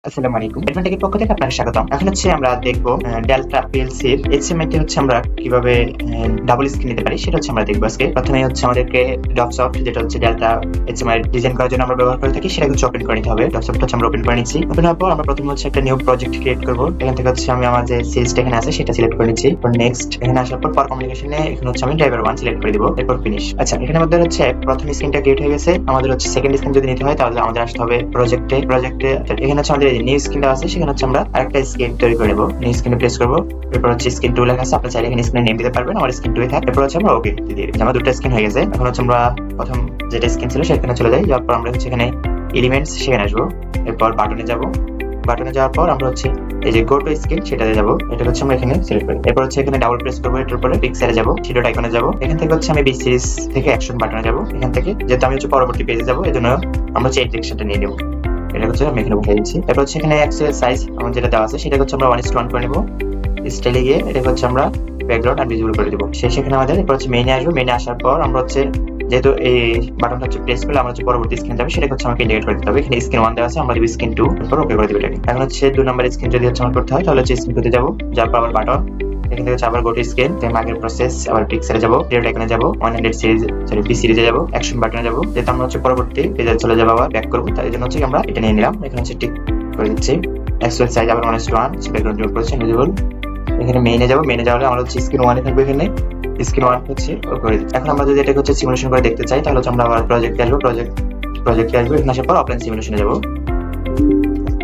আসসালামু আলাইকুম। অ্যাডভান্টেজের পক্ষ থেকে আপনাকে স্বাগতম। এখন হচ্ছে আমরা দেখব ডেল্টা পিএলসি এর এইচএমআই তে হচ্ছে আমরা কিভাবে ডাবল স্ক্রিন নিতে পারি সেটা হচ্ছে আমরা দেখব আজকে। প্রথমে হচ্ছে আমাদেরকে ডকসফট যেটা হচ্ছে ডেল্টা এইচএমআই ডিজাইন করার জন্য আমরা ব্যবহার করে থাকি সেটা হচ্ছে ওপেন করে নিতে হবে। ডকসফট হচ্ছে আমরা ওপেন করে নিচ্ছি। ওপেন হওয়ার পর আমরা প্রথমে হচ্ছে একটা নিউ প্রজেক্ট ক্রিয়েট করব। এখান থেকে হচ্ছে আমি আমার যে সিরিজটা এখানে আছে সেটা সিলেক্ট করে নিচ্ছি। এরপর নেক্সট এখানে আসার পর কমিউনিকেশনে এখানে হচ্ছে আমি ড্রাইভার 1 সিলেক্ট করে দিব। এরপর ফিনিশ। আচ্ছা, এখানে আমাদের হচ্ছে প্রথম স্ক্রিনটা ক্রিয়েট হয়ে গেছে। আমাদের হচ্ছে সেকেন্ড স্ক্রিন যদি নিতে হয় তাহলে আমাদের আসতে হবে প্রজেক্টে। এখানে হচ্ছে আমাদের নিউ স্ক্রিনটা আছে সেখানে হচ্ছে আমরা আরেকটা স্ক্রিন তৈরি করে নেব। নিউ স্ক্রিনে প্রেস করব। এরপর হচ্ছে স্ক্রিন 2 লেখা আছে, আপনি চাইলে এখানে স্ক্রিনে নেম দিতে পারবেন। আমার স্ক্রিন 2 থাক। এরপর হচ্ছে আমরা ওকে দিয়ে দিই। আমার দুটো স্ক্রিন হয়ে গেছে। এখন হচ্ছে আমরা প্রথম যেটা স্ক্রিন ছিল সেখানে চলে যাই। যাওয়ার পর আমরা হচ্ছে এখানে এলিমেন্টস সেখানে আসবো। এরপর বাটনে যাব। বাটনে যাওয়ার পর আমরা হচ্ছে এই যে গো টু স্ক্রিন সেটাতে যাব। এটা হচ্ছে আমরা এখানে সিলেক্ট করি। এরপর হচ্ছে এখানে ডাবল প্রেস করব। এটার উপরে পিক্সেলে যাব, শিডো আইকনে যাব। এখান থেকে হচ্ছে আমি বি সিরিজ থেকে অ্যাকশন বাটনে যাব। এখান থেকে যেহেতু আমি হচ্ছে পরবর্তী পেজে যাব এজন্য আমরা হচ্ছে এই ডিরেকশনটা নিয়ে নেব। এটা হচ্ছে আমি এখানে বসাই দিচ্ছি। এরপর হচ্ছে এখানে এক্সেল সাইজ আমার যেটা দেওয়া আছে সেটা হচ্ছে আমরা 1:1 করে নেব। স্টাইলে গিয়ে এটা হচ্ছে আমরা ব্যাকগ্রাউন্ড আর ভিজিবল করে দেব। সেখানে আমাদের এরপর হচ্ছে মেইনে আসবো। মেইনে আসার পর আমরা হচ্ছে যেহেতু এই বাটনটা হচ্ছে প্রেস করলে আমরা হচ্ছে পরবর্তী স্ক্রিন যাবে সেটা হচ্ছে আমাকে ইন্ডিকেট করে দিতে হবে। এখানে স্ক্রিন 1 দেওয়া আছে, আমরা দিব স্ক্রিন 2। এরপর ওকে করে দিব এটাকে। এখন হচ্ছে 2 নাম্বার স্ক্রিন যদি হচ্ছে আমার করতে হয় তাহলে হচ্ছে স্ক্রিন 2 তে যাব। যাওয়ার পর আবার বাটন এখান থেকে হচ্ছে আবার গো টু স্ক্রিন, দেন আগের প্রসেস আবার পিক্সেলে যাব, ডিরেক্ট আইকনে যাব, 100 সিরিজ বি সিরিজে যাব, অ্যাকশন বাটনে যাব। যেহেতু আমরা হচ্ছে পরবর্তী পেজে চলে যাব আবার ব্যাক করব, তাই জন্য হচ্ছে আমরা এটা নিয়ে নিলাম। এখানে হচ্ছে টিক করে দিচ্ছি। এক্সেল সাইজ আবার 1:1, ব্যাকগ্রাউন্ড রিমুভ করেছি, ভিজিবল। এখানে মেইনে যাব। মেইনে যাওয়ালে আমরা হচ্ছে স্ক্রিন 1 এ থাকবে। এখানে স্ক্রিন 1 হচ্ছে ওকে করে দিচ্ছি। এখন আমরা যদি এটাকে হচ্ছে সিমুলেশন করে দেখতে চাই তাহলে হচ্ছে আমরা আবার প্রজেক্টে আসবো। প্রজেক্টে আসবো। এখানে আসার পর অফলাইন সিমুলেশনে যাব।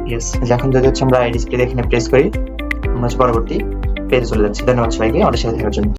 ইয়েস। এখন যদি হচ্ছে আমরা এই ডিসপ্লে এখানে প্রেস করি আমরা হচ্ছে পরবর্তী পেজে চলে যাচ্ছি। ধন্যবাদ সবাইকে আমাদের সাথে থাকার জন্য।